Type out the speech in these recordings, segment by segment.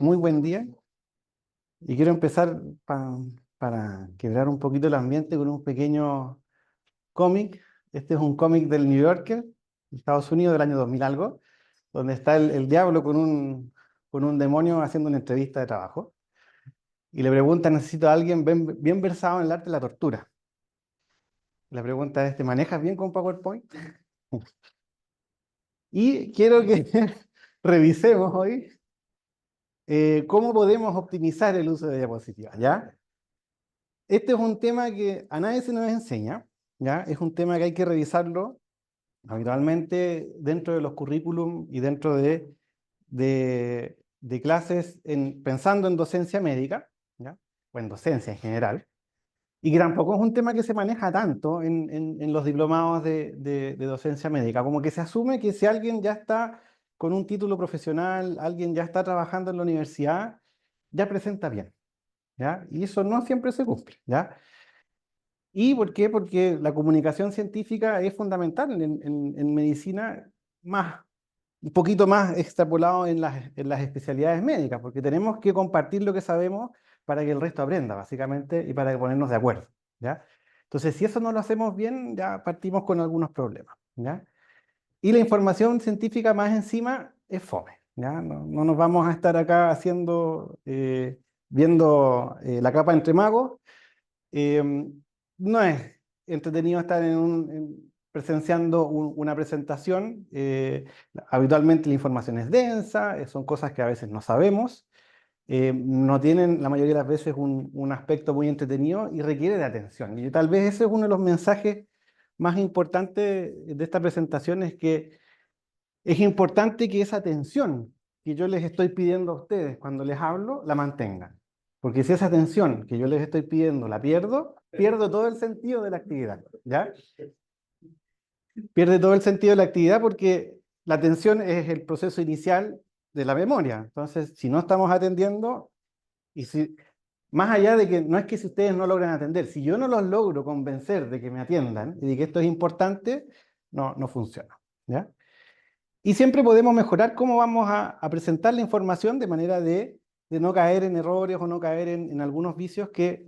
muy buen día y quiero empezar para quebrar un poquito el ambiente con un pequeño cómic. Este es un cómic del New Yorker, de Estados Unidos, del año 2000 algo, donde está el diablo con un demonio haciendo una entrevista de trabajo y le pregunta, necesito a alguien bien versado en el arte de la tortura. La pregunta es, ¿te manejas bien con PowerPoint? Y quiero que revisemos hoy cómo podemos optimizar el uso de diapositivas, ¿ya? Este es un tema que a nadie se nos enseña, ¿ya? Es un tema que hay que revisarlo habitualmente dentro de los currículum y dentro de clases pensando en docencia médica, ¿ya? O en docencia en general, y que tampoco es un tema que se maneja tanto en los diplomados de docencia médica, como que se asume que si alguien ya está con un título profesional, alguien ya está trabajando en la universidad, ya presenta bien, ¿ya? Y eso no siempre se cumple, ¿ya? ¿Y por qué? Porque la comunicación científica es fundamental en medicina, un poquito más extrapolado en las especialidades médicas, porque tenemos que compartir lo que sabemos para que el resto aprenda, básicamente, y para ponernos de acuerdo, ¿ya? Entonces, si eso no lo hacemos bien, ya partimos con algunos problemas, ¿ya? Y la información científica más encima es fome, ¿ya? No nos vamos a estar acá viendo la capa entre magos. No es entretenido estar presenciando una presentación. Habitualmente la información es densa, son cosas que a veces no sabemos, no tienen la mayoría de las veces un aspecto muy entretenido y requiere de atención. Y tal vez ese es uno de los mensajes más importantes de esta presentación, es que es importante que esa atención que yo les estoy pidiendo a ustedes cuando les hablo, la mantengan. Porque si esa atención que yo les estoy pidiendo la pierdo todo el sentido de la actividad, ¿ya? Pierde todo el sentido de la actividad porque la atención es el proceso inicial de la memoria. Entonces, si no estamos atendiendo, y si, más allá de que no es que si ustedes no logran atender, si yo no los logro convencer de que me atiendan y de que esto es importante, no funciona, ¿ya? Y siempre podemos mejorar cómo vamos a presentar la información de manera de no caer en errores o no caer en algunos vicios que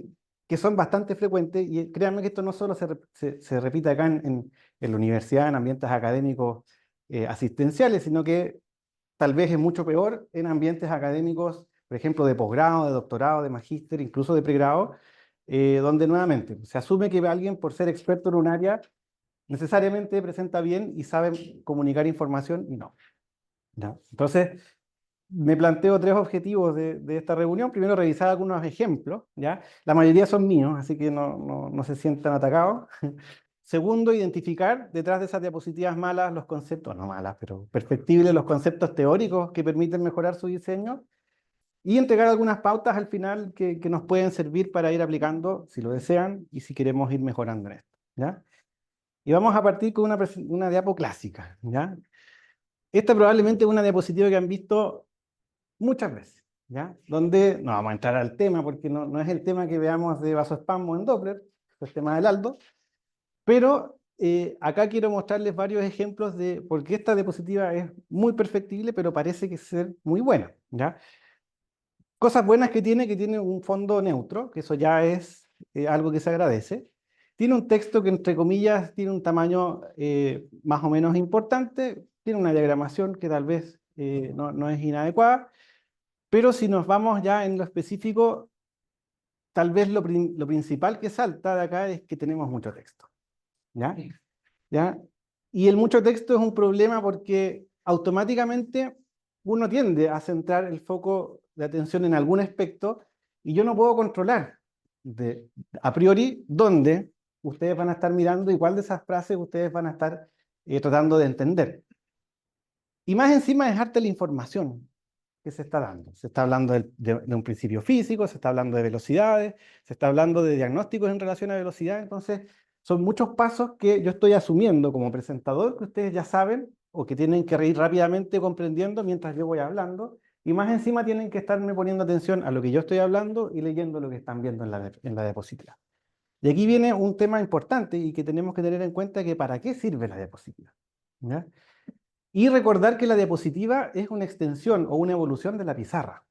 son bastante frecuentes. Y créanme que esto no solo se repite acá en la universidad, en ambientes académicos asistenciales, sino que tal vez es mucho peor en ambientes académicos, por ejemplo, de posgrado, de doctorado, de magíster, incluso de pregrado, donde nuevamente se asume que alguien, por ser experto en un área, necesariamente presenta bien y sabe comunicar información y no, ¿ya? Entonces, me planteo tres objetivos de esta reunión. Primero, revisar algunos ejemplos, ¿ya? La mayoría son míos, así que no se sientan atacados. Segundo, identificar detrás de esas diapositivas malas los conceptos, no malas, pero perfectibles, los conceptos teóricos que permiten mejorar su diseño. Y entregar algunas pautas al final que nos pueden servir para ir aplicando, si lo desean, y si queremos ir mejorando en esto, ¿ya? Y vamos a partir con una diapo clásica, ¿ya? Esta probablemente es una diapositiva que han visto muchas veces, ¿ya? Donde no vamos a entrar al tema porque no es el tema que veamos de vasospasmo o en Doppler, es el tema del Aldo, pero acá quiero mostrarles varios ejemplos de por qué esta diapositiva es muy perfectible, pero parece que ser muy buena, ¿ya? Cosas buenas que tiene un fondo neutro, que eso ya es algo que se agradece. Tiene un texto que, entre comillas, tiene un tamaño más o menos importante. Tiene una diagramación que tal vez no es inadecuada. Pero si nos vamos ya en lo específico, tal vez lo principal que salta de acá es que tenemos mucho texto, ¿ya? ¿Ya? Y el mucho texto es un problema porque automáticamente uno tiende a centrar el foco de atención en algún aspecto y yo no puedo controlar a priori dónde ustedes van a estar mirando y cuál de esas frases ustedes van a estar tratando de entender. Y más encima dejarte la información que se está dando. Se está hablando de un principio físico, se está hablando de velocidades, se está hablando de diagnósticos en relación a velocidad. Entonces, son muchos pasos que yo estoy asumiendo como presentador que ustedes ya saben o que tienen que ir rápidamente comprendiendo mientras yo voy hablando. Y más encima tienen que estarme poniendo atención a lo que yo estoy hablando y leyendo lo que están viendo en la diapositiva. Y aquí viene un tema importante y que tenemos que tener en cuenta, que para qué sirve la diapositiva, ¿ya? Y recordar que la diapositiva es una extensión o una evolución de la pizarra.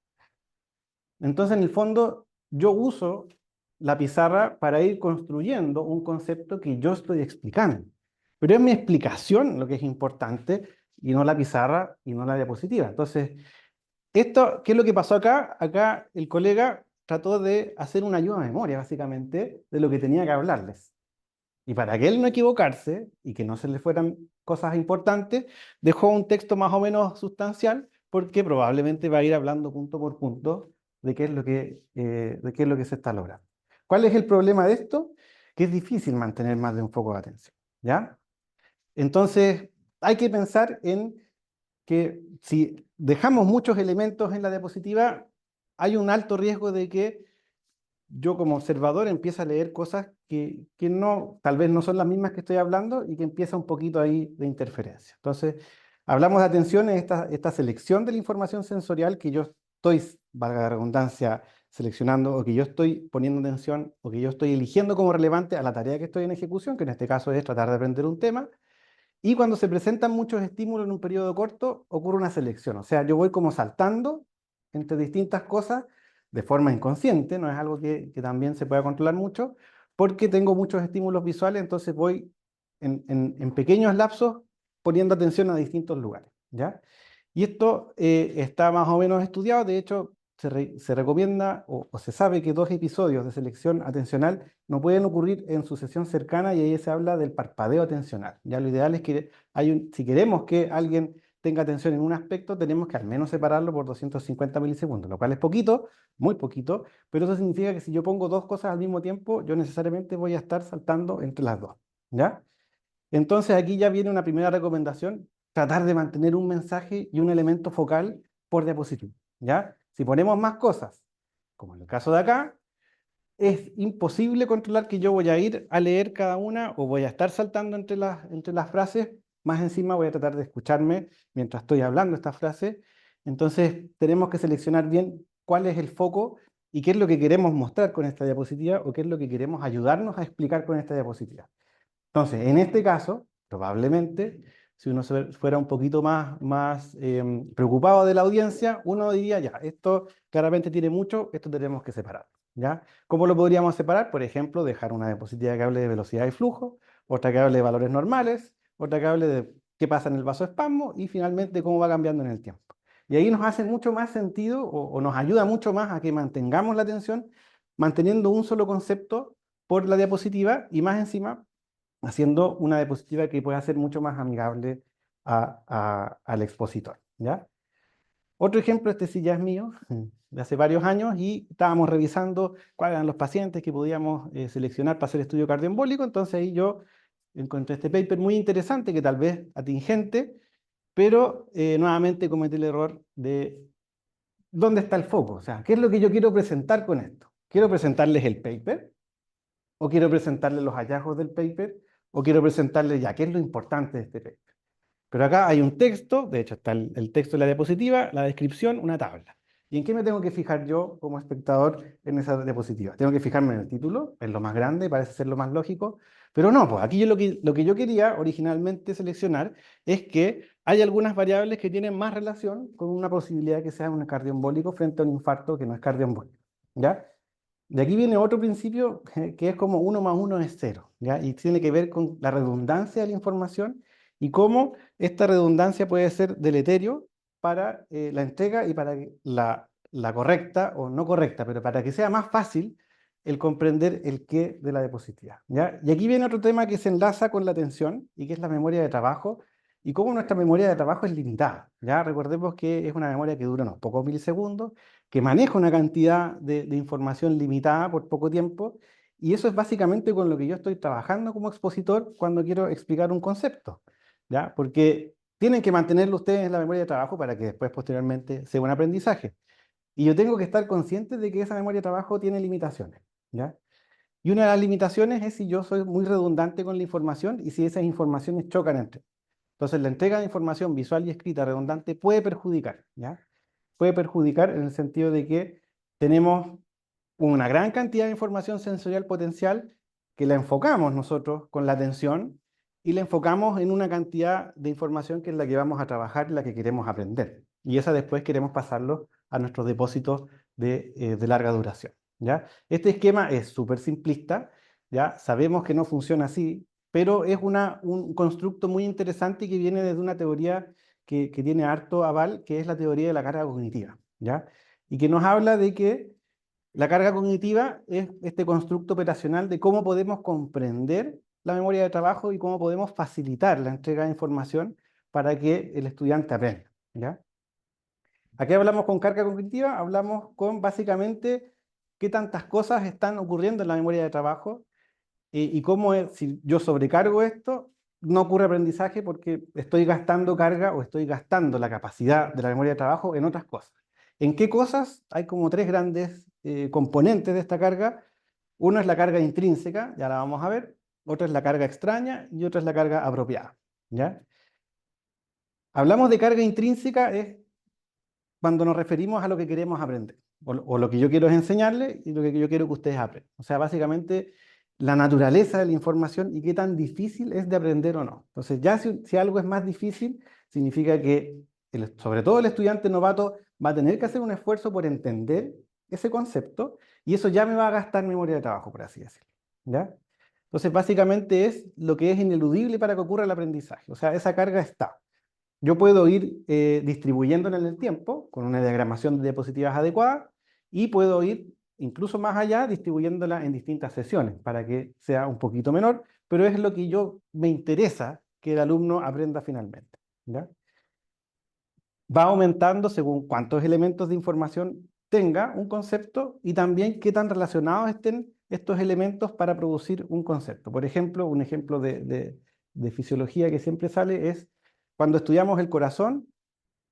Entonces, en el fondo, yo uso la pizarra para ir construyendo un concepto que yo estoy explicando. Pero es mi explicación lo que es importante y no la pizarra y no la diapositiva. Entonces, esto, ¿qué es lo que pasó acá? Acá el colega trató de hacer una ayuda a memoria, básicamente, de lo que tenía que hablarles. Y para que él no equivocarse y que no se le fueran cosas importantes, dejó un texto más o menos sustancial, porque probablemente va a ir hablando punto por punto de qué es de qué es lo que se está logrando. ¿Cuál es el problema de esto? Que es difícil mantener más de un foco de atención, ¿ya? Entonces, hay que pensar en que si dejamos muchos elementos en la diapositiva, hay un alto riesgo de que yo como observador empiezo a leer cosas que no, tal vez no son las mismas que estoy hablando y que empieza un poquito ahí de interferencia. Entonces, hablamos de atención en esta selección de la información sensorial que yo estoy, valga la redundancia, seleccionando o que yo estoy poniendo atención o que yo estoy eligiendo como relevante a la tarea que estoy en ejecución, que en este caso es tratar de aprender un tema. Y cuando se presentan muchos estímulos en un periodo corto, ocurre una selección. O sea, yo voy como saltando entre distintas cosas de forma inconsciente, no es algo que también se pueda controlar mucho, porque tengo muchos estímulos visuales, entonces voy en pequeños lapsos poniendo atención a distintos lugares, ¿ya? Y esto está más o menos estudiado, de hecho, se recomienda o se sabe que 2 episodios de selección atencional no pueden ocurrir en sucesión cercana y ahí se habla del parpadeo atencional. Ya lo ideal es que si queremos que alguien tenga atención en un aspecto, tenemos que al menos separarlo por 250 milisegundos, lo cual es poquito, muy poquito, pero eso significa que si yo pongo 2 cosas al mismo tiempo, yo necesariamente voy a estar saltando entre las dos, ¿ya? Entonces aquí ya viene una primera recomendación, tratar de mantener un mensaje y un elemento focal por diapositiva, ¿ya? Si ponemos más cosas, como en el caso de acá, es imposible controlar que yo voy a ir a leer cada una o voy a estar saltando entre las frases, más encima voy a tratar de escucharme mientras estoy hablando estas frases. Entonces tenemos que seleccionar bien cuál es el foco y qué es lo que queremos mostrar con esta diapositiva o qué es lo que queremos ayudarnos a explicar con esta diapositiva. Entonces, en este caso, probablemente, si uno fuera un poquito más preocupado de la audiencia, uno diría, ya, esto claramente tiene mucho, esto tenemos que separar, ¿ya? ¿Cómo lo podríamos separar? Por ejemplo, dejar una diapositiva que hable de velocidad y flujo, otra que hable de valores normales, otra que hable de qué pasa en el vasoespasmo y finalmente cómo va cambiando en el tiempo. Y ahí nos hace mucho más sentido o nos ayuda mucho más a que mantengamos la atención manteniendo un solo concepto por la diapositiva y más encima haciendo una diapositiva que pueda ser mucho más amigable al expositor, ¿ya? Otro ejemplo, este sí ya es mío, de hace varios años, y estábamos revisando cuáles eran los pacientes que podíamos seleccionar para hacer estudio cardioembólico, entonces ahí yo encontré este paper muy interesante, que tal vez atingente, pero nuevamente cometí el error de dónde está el foco, o sea, ¿qué es lo que yo quiero presentar con esto? ¿Quiero presentarles el paper? ¿O quiero presentarles los hallazgos del paper? ¿O quiero presentarles ya qué es lo importante de este paper? Pero acá hay un texto, de hecho está el texto de la diapositiva, la descripción, una tabla. ¿Y en qué me tengo que fijar yo como espectador en esa diapositiva? Tengo que fijarme en el título, en lo más grande, parece ser lo más lógico, pero no, pues aquí yo lo que yo quería originalmente seleccionar es que hay algunas variables que tienen más relación con una posibilidad que sea un cardioembólico frente a un infarto que no es cardioembólico, ¿ya? De aquí viene otro principio que es como 1 más 1 es 0, ¿ya? Y tiene que ver con la redundancia de la información y cómo esta redundancia puede ser deleterio para la entrega y para la correcta o no correcta, pero para que sea más fácil el comprender el qué de la diapositiva, ¿ya? Y aquí viene otro tema que se enlaza con la atención y que es la memoria de trabajo y cómo nuestra memoria de trabajo es limitada, ¿ya? Recordemos que es una memoria que dura unos pocos milisegundos, que maneja una cantidad de información limitada por poco tiempo, y eso es básicamente con lo que yo estoy trabajando como expositor cuando quiero explicar un concepto, ¿ya? Porque tienen que mantenerlo ustedes en la memoria de trabajo para que después, posteriormente, sea un aprendizaje. Y yo tengo que estar consciente de que esa memoria de trabajo tiene limitaciones, ¿ya? Y una de las limitaciones es si yo soy muy redundante con la información y si esas informaciones chocan entre. Entonces, la entrega de información visual y escrita redundante puede perjudicar, ¿ya? Puede perjudicar en el sentido de que tenemos una gran cantidad de información sensorial potencial que la enfocamos nosotros con la atención y la enfocamos en una cantidad de información que es la que vamos a trabajar y la que queremos aprender. Y esa después queremos pasarlo a nuestros depósitos de larga duración, ¿ya? Este esquema es súper simplista, ¿ya? Sabemos que no funciona así, pero es un constructo muy interesante y que viene desde una teoría que tiene harto aval, que es la teoría de la carga cognitiva, ¿ya? Y que nos habla de que la carga cognitiva es este constructo operacional de cómo podemos comprender la memoria de trabajo y cómo podemos facilitar la entrega de información para que el estudiante aprenda, ¿ya? Aquí hablamos con carga cognitiva, hablamos con básicamente qué tantas cosas están ocurriendo en la memoria de trabajo y cómo si yo sobrecargo esto, no ocurre aprendizaje porque estoy gastando carga o estoy gastando la capacidad de la memoria de trabajo en otras cosas. ¿En qué cosas? Hay como tres grandes componentes de esta carga. Uno es la carga intrínseca, ya la vamos a ver. Otra es la carga extraña y otra es la carga apropiada, ¿ya? Hablamos de carga intrínseca, es cuando nos referimos a lo que queremos aprender, o lo que yo quiero es enseñarle y lo que yo quiero que ustedes aprendan. O sea, básicamente la naturaleza de la información y qué tan difícil es de aprender o no. Entonces, ya si algo es más difícil, significa que sobre todo el estudiante novato va a tener que hacer un esfuerzo por entender ese concepto y eso ya me va a gastar memoria de trabajo, por así decirlo, ¿ya? Entonces, básicamente es lo que es ineludible para que ocurra el aprendizaje. O sea, esa carga está. Yo puedo ir distribuyéndola en el tiempo con una diagramación de diapositivas adecuada y puedo ir incluso más allá distribuyéndola en distintas sesiones para que sea un poquito menor, pero es lo que yo me interesa que el alumno aprenda finalmente, ¿ya? Va aumentando según cuántos elementos de información tenga un concepto y también qué tan relacionados estén estos elementos para producir un concepto. Por ejemplo, un ejemplo de fisiología que siempre sale es cuando estudiamos el corazón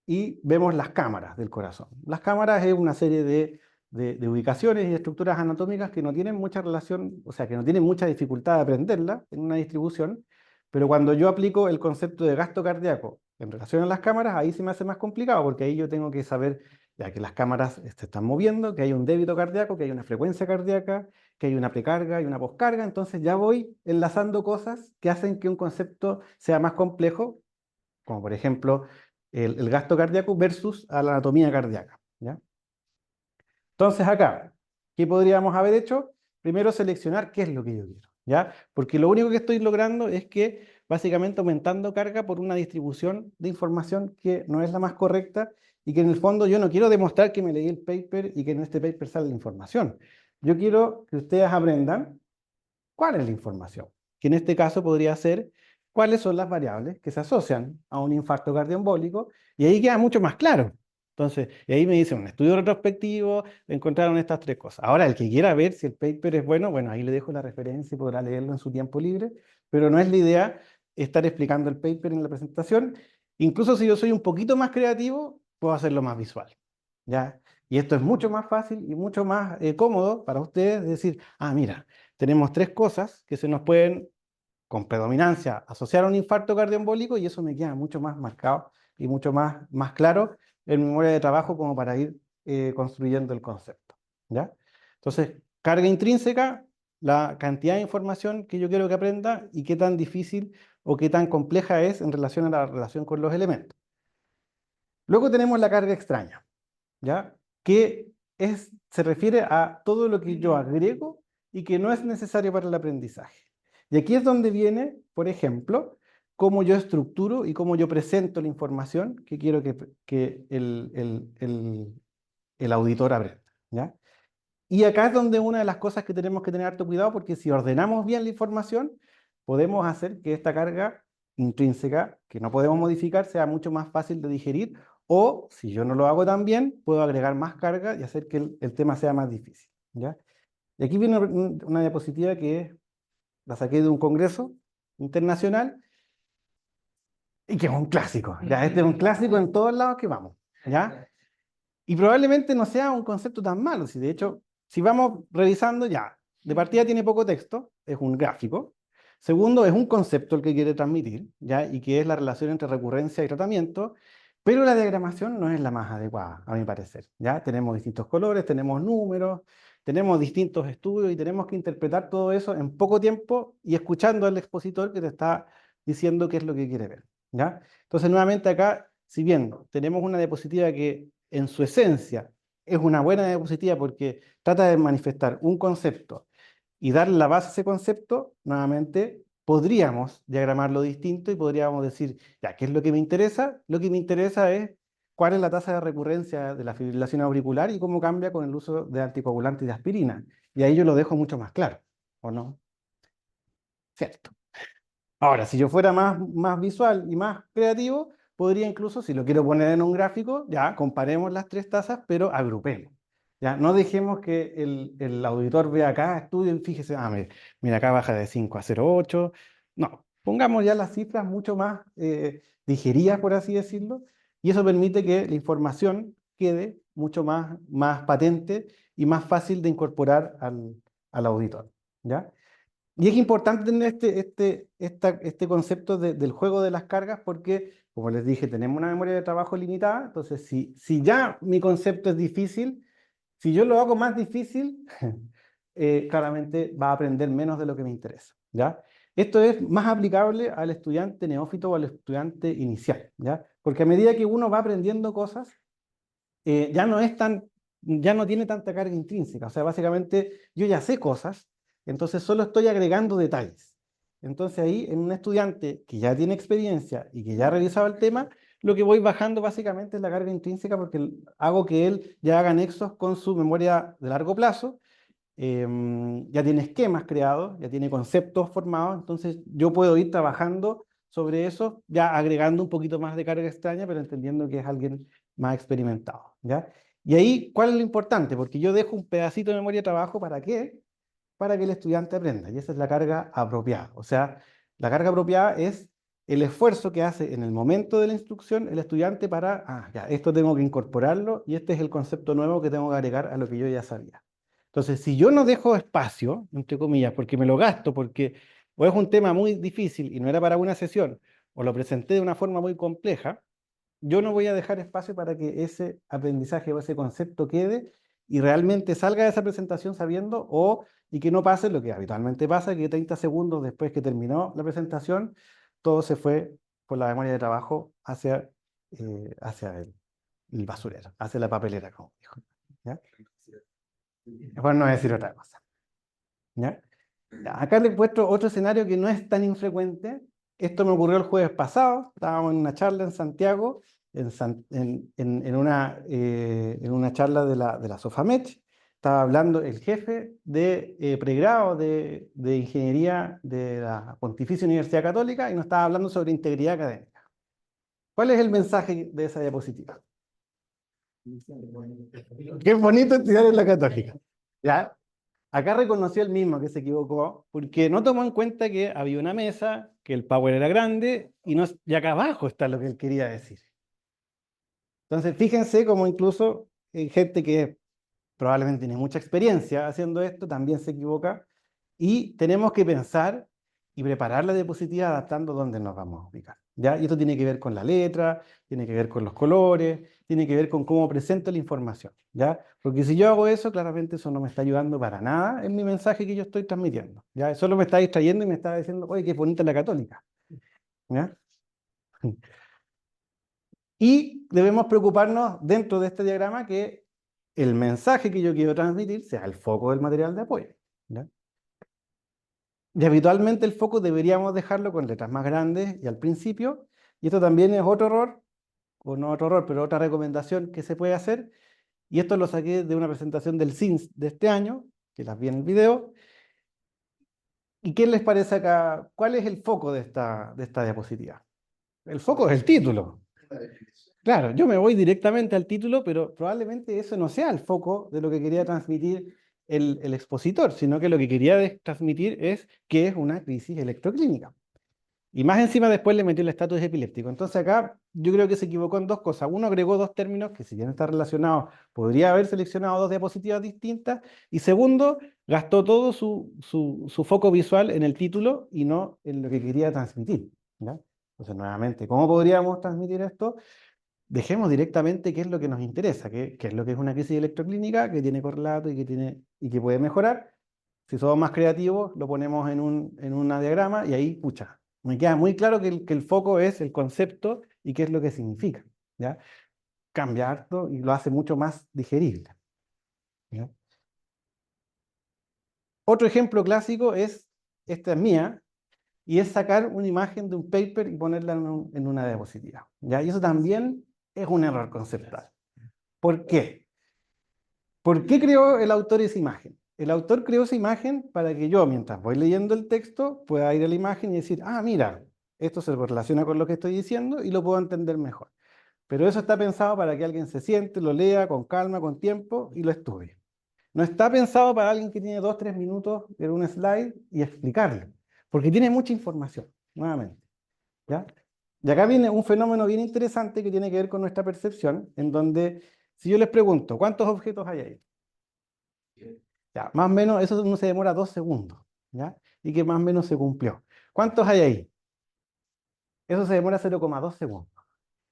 y vemos las cámaras del corazón. Las cámaras es una serie de ubicaciones y estructuras anatómicas que no tienen mucha relación, o sea, que no tienen mucha dificultad de aprenderla en una distribución, pero cuando yo aplico el concepto de gasto cardíaco en relación a las cámaras, ahí se me hace más complicado, porque ahí yo tengo que saber ya que las cámaras se están moviendo, que hay un débito cardíaco, que hay una frecuencia cardíaca, que hay una precarga y una poscarga, entonces ya voy enlazando cosas que hacen que un concepto sea más complejo, como por ejemplo el gasto cardíaco versus a la anatomía cardíaca, ¿ya? Entonces acá, ¿qué podríamos haber hecho? Primero seleccionar qué es lo que yo quiero, ¿ya? Porque lo único que estoy logrando es que básicamente aumentando carga por una distribución de información que no es la más correcta y que en el fondo yo no quiero demostrar que me leí el paper y que en este paper sale la información. Yo quiero que ustedes aprendan cuál es la información, que en este caso podría ser cuáles son las variables que se asocian a un infarto cardioembólico, y ahí queda mucho más claro. Entonces, y ahí me dicen, un estudio retrospectivo, encontraron estas tres cosas. Ahora, el que quiera ver si el paper es bueno, bueno, ahí le dejo la referencia y podrá leerlo en su tiempo libre, pero no es la idea estar explicando el paper en la presentación. Incluso si yo soy un poquito más creativo, puedo hacerlo más visual, ¿ya? Y esto es mucho más fácil y mucho más cómodo para ustedes decir, ah, mira, tenemos tres cosas que se nos pueden, con predominancia, asociar a un infarto cardioembólico y eso me queda mucho más marcado y mucho más claro en mi memoria de trabajo como para ir construyendo el concepto, ¿ya? Entonces, carga intrínseca, la cantidad de información que yo quiero que aprenda y qué tan difícil o qué tan compleja es en relación a la relación con los elementos. Luego tenemos la carga extraña, ¿ya? Que se refiere a todo lo que yo agrego y que no es necesario para el aprendizaje. Y aquí es donde viene, por ejemplo, cómo yo estructuro y cómo yo presento la información que quiero que el auditor aprenda, ¿ya? Y acá es donde una de las cosas que tenemos que tener harto cuidado, porque si ordenamos bien la información, podemos hacer que esta carga intrínseca, que no podemos modificar, sea mucho más fácil de digerir, o si yo no lo hago tan bien, puedo agregar más carga y hacer que el tema sea más difícil, ¿ya? Y aquí viene una diapositiva que la saqué de un congreso internacional y que es un clásico, ¿ya? Este es un clásico en todos lados que vamos, ¿ya? Y probablemente no sea un concepto tan malo, si de hecho, si vamos revisando ya, de partida tiene poco texto, es un gráfico. Segundo, es un concepto el que quiere transmitir, ¿ya? Y que es la relación entre recurrencia y tratamiento, pero la diagramación no es la más adecuada, a mi parecer, ¿ya? Tenemos distintos colores, tenemos números, tenemos distintos estudios y tenemos que interpretar todo eso en poco tiempo y escuchando al expositor que te está diciendo qué es lo que quiere ver, ¿ya? Entonces, nuevamente acá, si bien tenemos una diapositiva que en su esencia es una buena diapositiva porque trata de manifestar un concepto y darle la base a ese concepto, nuevamente podríamos diagramarlo distinto y podríamos decir, ya, ¿qué es lo que me interesa? Lo que me interesa es cuál es la tasa de recurrencia de la fibrilación auricular y cómo cambia con el uso de anticoagulantes y de aspirina. Y ahí yo lo dejo mucho más claro, ¿o no? ¿Cierto? Ahora, si yo fuera más visual y más creativo, podría incluso, si lo quiero poner en un gráfico, ya comparemos las tres tasas, pero agrupemos. Ya, no dejemos que el auditor vea acá, estudie, fíjese, mira, acá baja de 5 a 0,8. No, pongamos ya las cifras mucho más digeridas, por así decirlo, y eso permite que la información quede mucho más patente y más fácil de incorporar al auditor. ¿Ya? Y es importante tener este concepto del juego de las cargas porque, como les dije, tenemos una memoria de trabajo limitada, entonces si ya mi concepto es difícil, si yo lo hago más difícil, claramente va a aprender menos de lo que me interesa, ¿ya? Esto es más aplicable al estudiante neófito o al estudiante inicial, ¿ya? Porque a medida que uno va aprendiendo cosas, ya no es ya no tiene tanta carga intrínseca. O sea, básicamente yo ya sé cosas, entonces solo estoy agregando detalles. Entonces ahí, en un estudiante que ya tiene experiencia y que ya ha realizado el tema, lo que voy bajando básicamente es la carga intrínseca porque hago que él ya haga nexos con su memoria de largo plazo, ya tiene esquemas creados, ya tiene conceptos formados, entonces yo puedo ir trabajando sobre eso, ya agregando un poquito más de carga extraña, pero entendiendo que es alguien más experimentado, ¿ya? Y ahí, ¿cuál es lo importante? Porque yo dejo un pedacito de memoria de trabajo, ¿para qué? Para que el estudiante aprenda, y esa es la carga apropiada. O sea, la carga apropiada es el esfuerzo que hace en el momento de la instrucción el estudiante para, ya, esto tengo que incorporarlo, y este es el concepto nuevo que tengo que agregar a lo que yo ya sabía. Entonces, si yo no dejo espacio, entre comillas, porque me lo gasto, porque o es un tema muy difícil y no era para una sesión, o lo presenté de una forma muy compleja, yo no voy a dejar espacio para que ese aprendizaje o ese concepto quede y realmente salga de esa presentación sabiendo y que no pase lo que habitualmente pasa, que 30 segundos después que terminó la presentación, todo se fue por la memoria de trabajo hacia el basurero, hacia la papelera, como dijo. ¿Ya? Mejor no decir otra cosa. ¿Ya? Acá les muestro otro escenario que no es tan infrecuente. Esto me ocurrió el jueves pasado. Estábamos en una charla en Santiago, en una charla de la Sofamech. Estaba hablando el jefe de pregrado de Ingeniería de la Pontificia Universidad Católica y nos estaba hablando sobre integridad académica. ¿Cuál es el mensaje de esa diapositiva? Qué bonito estudiar en la Católica. ¿Ya? Acá reconoció el mismo que se equivocó, porque no tomó en cuenta que había una mesa, que el power era grande, y acá abajo está lo que él quería decir. Entonces, fíjense cómo incluso gente que probablemente tiene mucha experiencia haciendo esto, también se equivoca, y tenemos que pensar y preparar la diapositiva adaptando dónde nos vamos a ubicar, ¿ya? Y esto tiene que ver con la letra, tiene que ver con los colores, tiene que ver con cómo presento la información, ¿ya? Porque si yo hago eso, claramente eso no me está ayudando para nada en mi mensaje que yo estoy transmitiendo, ¿ya? Solo me está distrayendo y me está diciendo, oye, qué bonita la católica, ¿ya? Y debemos preocuparnos dentro de este diagrama que el mensaje que yo quiero transmitir sea el foco del material de apoyo, ¿ya? Y habitualmente el foco deberíamos dejarlo con letras más grandes y al principio, y esto también es otro error, o no otro error, pero otra recomendación que se puede hacer, y esto lo saqué de una presentación del CINS de este año, que las vi en el video. ¿Y qué les parece acá? ¿Cuál es el foco de esta diapositiva? El foco es el título. Claro, yo me voy directamente al título, pero probablemente eso no sea el foco de lo que quería transmitir el expositor, sino que lo que quería transmitir es que es una crisis electroclínica. Y más encima después le metió el estatus epiléptico. Entonces acá yo creo que se equivocó en dos cosas. Uno, agregó dos términos que si bien están relacionados, podría haber seleccionado dos diapositivas distintas. Y segundo, gastó todo su foco visual en el título y no en lo que quería transmitir, ¿ya? Entonces, nuevamente, ¿cómo podríamos transmitir esto? Dejemos directamente qué es lo que nos interesa, qué es lo que es una crisis electroclínica, que tiene correlato y que puede mejorar. Si somos más creativos, lo ponemos en una diagrama y ahí, pucha, me queda muy claro que el foco es el concepto y qué es lo que significa, ¿ya? Cambia harto y lo hace mucho más digerible, Otro ejemplo clásico es, esta es mía, y es sacar una imagen de un paper y ponerla en una diapositiva, ¿ya? Y eso también es un error conceptual. ¿Por qué? ¿Por qué creó el autor esa imagen? El autor creó esa imagen para que yo, mientras voy leyendo el texto, pueda ir a la imagen y decir, ah, mira, esto se relaciona con lo que estoy diciendo y lo puedo entender mejor. Pero eso está pensado para que alguien se siente, lo lea con calma, con tiempo y lo estudie. No está pensado para alguien que tiene 2, 3 minutos en un slide y explicarlo, porque tiene mucha información, nuevamente, ¿ya? Y acá viene un fenómeno bien interesante que tiene que ver con nuestra percepción, en donde si yo les pregunto, ¿cuántos objetos hay ahí? Ya, más o menos, eso uno se demora 2 segundos, ¿ya? Y que más o menos se cumplió. ¿Cuántos hay ahí? Eso se demora 0,2 segundos.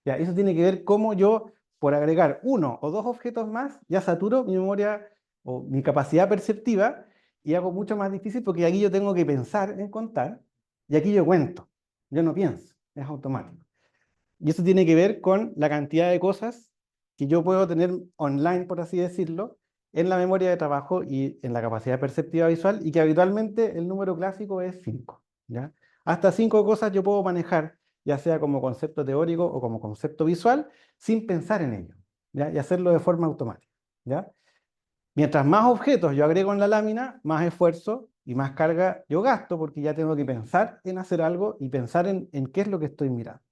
Ya, eso tiene que ver cómo yo, por agregar 1 o 2 objetos más, ya saturo mi memoria o mi capacidad perceptiva y hago mucho más difícil porque aquí yo tengo que pensar en contar y aquí yo cuento. Yo no pienso, es automático. Y eso tiene que ver con la cantidad de cosas que yo puedo tener online, por así decirlo, en la memoria de trabajo y en la capacidad perceptiva visual, y que habitualmente el número clásico es 5, ¿ya? Hasta 5 cosas yo puedo manejar, ya sea como concepto teórico o como concepto visual, sin pensar en ello, ¿ya? Y hacerlo de forma automática, ¿ya? Mientras más objetos yo agrego en la lámina, más esfuerzo y más carga yo gasto, porque ya tengo que pensar en hacer algo y pensar en qué es lo que estoy mirando,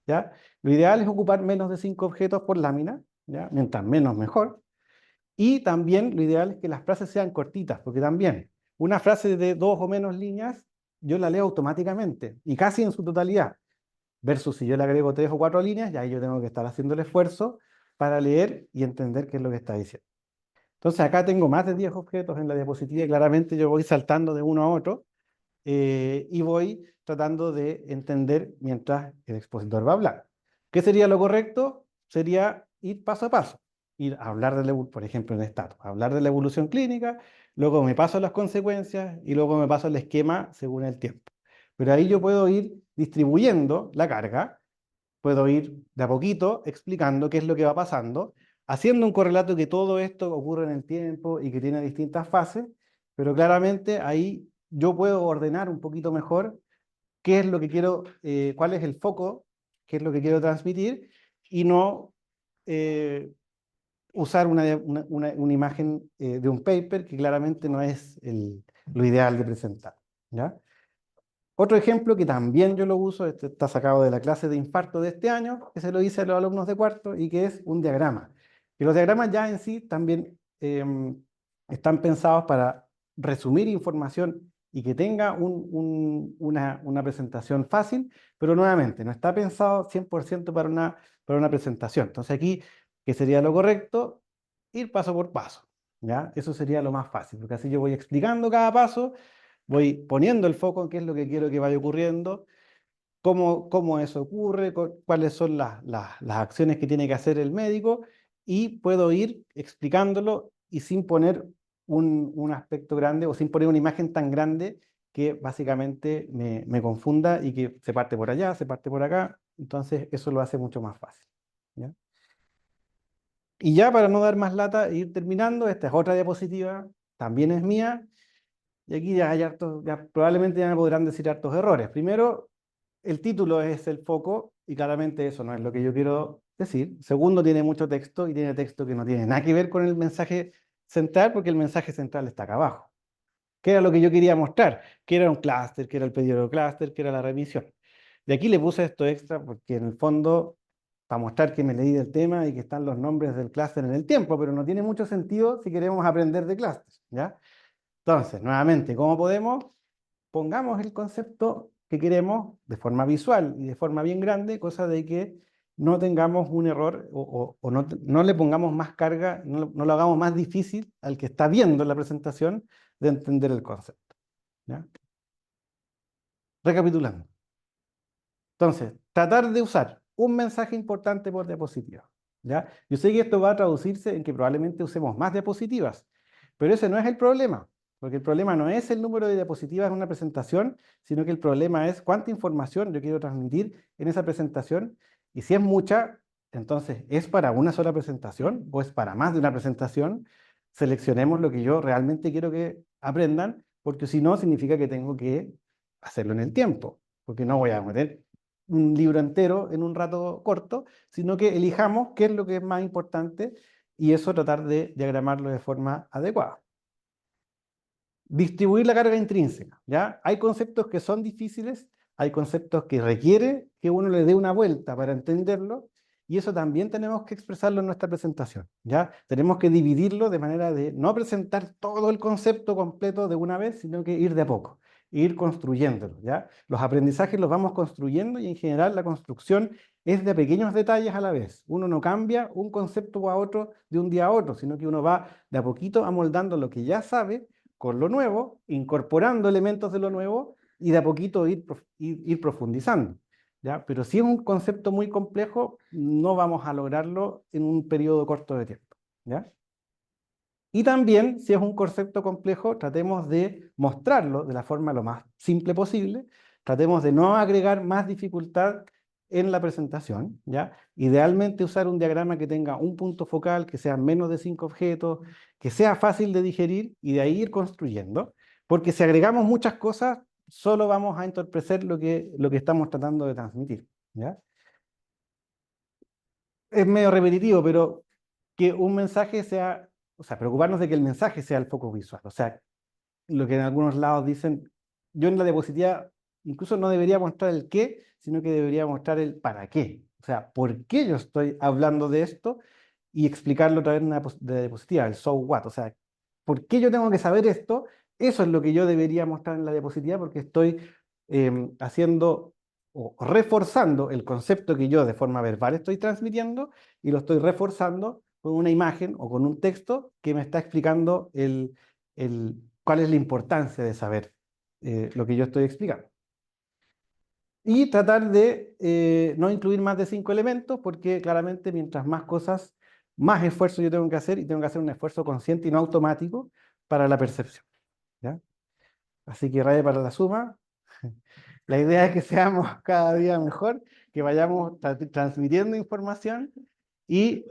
¿ya? Lo ideal es ocupar menos de 5 objetos por lámina, ¿ya? Mientras menos mejor. Y también lo ideal es que las frases sean cortitas, porque también una frase de 2 o menos líneas yo la leo automáticamente y casi en su totalidad, versus si yo le agrego 3 o 4 líneas, ya ahí yo tengo que estar haciendo el esfuerzo para leer y entender qué es lo que está diciendo. Entonces acá tengo más de 10 objetos en la diapositiva y claramente yo voy saltando de uno a otro y voy tratando de entender mientras el expositor va a hablar. ¿Qué sería lo correcto? Sería ir paso a paso, ir a hablar de por ejemplo, en estatus, hablar de la evolución clínica, luego me paso a las consecuencias y luego me paso al esquema según el tiempo. Pero ahí yo puedo ir distribuyendo la carga, puedo ir de a poquito explicando qué es lo que va pasando, haciendo un correlato que todo esto ocurre en el tiempo y que tiene distintas fases, pero claramente ahí yo puedo ordenar un poquito mejor qué es lo que quiero, cuál es el foco, qué es lo que quiero transmitir, y no eh, usar una imagen de un paper que claramente no es lo ideal de presentar, ¿ya? Otro ejemplo que también yo lo uso, este está sacado de la clase de infarto de este año, que se lo hice a los alumnos de cuarto, y que es un diagrama. Y los diagramas ya en sí también están pensados para resumir información y que tenga una presentación fácil, pero nuevamente no está pensado 100% para una presentación. Entonces aquí, ¿qué sería lo correcto? Ir paso por paso, ¿ya? Eso sería lo más fácil, porque así yo voy explicando cada paso, voy poniendo el foco en qué es lo que quiero que vaya ocurriendo, cómo eso ocurre, cuáles son las acciones que tiene que hacer el médico, y puedo ir explicándolo y sin poner un aspecto grande o sin poner una imagen tan grande que básicamente me confunda y que se parte por allá, se parte por acá. Entonces eso lo hace mucho más fácil, ¿ya? Y ya para no dar más lata e ir terminando, esta es otra diapositiva, también es mía. Y aquí ya hay hartos, ya probablemente ya me podrán decir hartos errores. Primero, el título es el foco y claramente eso no es lo que yo quiero decir. Segundo, tiene mucho texto y tiene texto que no tiene nada que ver con el mensaje central, porque el mensaje central está acá abajo. ¿Qué era lo que yo quería mostrar? Que era un clúster, que era el pedido clúster, que era la remisión. De aquí le puse esto extra porque en el fondo, para mostrar que me leí del tema y que están los nombres del clúster en el tiempo, pero no tiene mucho sentido si queremos aprender de clústeres, ¿ya? Entonces, nuevamente, ¿cómo podemos? Pongamos el concepto que queremos de forma visual y de forma bien grande, cosa de que no tengamos un error o no le pongamos más carga, no lo hagamos más difícil al que está viendo la presentación de entender el concepto, ¿ya? Recapitulando. Entonces, tratar de usar un mensaje importante por diapositiva, ¿ya? Yo sé que esto va a traducirse en que probablemente usemos más diapositivas, pero ese no es el problema, porque el problema no es el número de diapositivas en una presentación, sino que el problema es cuánta información yo quiero transmitir en esa presentación, y si es mucha, entonces, ¿es para una sola presentación o es para más de una presentación? seleccionemos lo que yo realmente quiero que aprendan, porque si no, significa que tengo que hacerlo en el tiempo, porque no voy a meter un libro entero en un rato corto, sino que elijamos qué es lo que es más importante y eso tratar de diagramarlo de forma adecuada. Distribuir la carga intrínseca, ¿ya? Hay conceptos que son difíciles, hay conceptos que requiere que uno le dé una vuelta para entenderlo, y eso también tenemos que expresarlo en nuestra presentación, ¿ya? Tenemos que dividirlo de manera de no presentar todo el concepto completo de una vez, sino que ir de a poco, ir construyéndolo, ¿ya? Los aprendizajes los vamos construyendo y en general la construcción es de pequeños detalles a la vez. Uno no cambia un concepto a otro de un día a otro, sino que uno va de a poquito amoldando lo que ya sabe con lo nuevo, incorporando elementos de lo nuevo y de a poquito ir profundizando, ¿ya? Pero si es un concepto muy complejo, no vamos a lograrlo en un periodo corto de tiempo, ¿ya? Y también, si es un concepto complejo, tratemos de mostrarlo de la forma lo más simple posible, tratemos de no agregar más dificultad en la presentación, ¿ya? Idealmente usar un diagrama que tenga un punto focal, que sea menos de 5 objetos, que sea fácil de digerir y de ahí ir construyendo, porque si agregamos muchas cosas, solo vamos a entorpecer lo que estamos tratando de transmitir, ¿ya? Es medio repetitivo, pero que un mensaje sea, o sea, preocuparnos de que el mensaje sea el foco visual. O sea, lo que en algunos lados dicen, yo en la diapositiva incluso no debería mostrar el qué, sino que debería mostrar el para qué. O sea, ¿por qué yo estoy hablando de esto? Y explicarlo a través de una de diapositiva, el so what. O sea, ¿por qué yo tengo que saber esto? Eso es lo que yo debería mostrar en la diapositiva porque estoy haciendo o reforzando el concepto que yo de forma verbal estoy transmitiendo y lo estoy reforzando con una imagen o con un texto que me está explicando cuál es la importancia de saber lo que yo estoy explicando. Y tratar de no incluir más de 5 elementos, porque claramente mientras más cosas, más esfuerzo yo tengo que hacer y tengo que hacer un esfuerzo consciente y no automático para la percepción, ¿ya? Así que raya para la suma. La idea es que seamos cada día mejor, que vayamos transmitiendo información y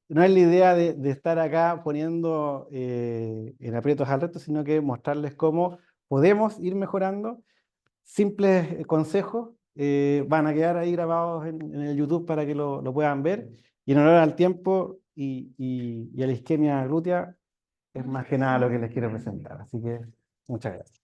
no es la idea de estar acá poniendo en aprietos al resto, sino que mostrarles cómo podemos ir mejorando. Simples consejos van a quedar ahí grabados en el YouTube para que lo puedan ver. Y en honor al tiempo y a la isquemia glútea, es más que nada lo que les quiero presentar. Así que muchas gracias.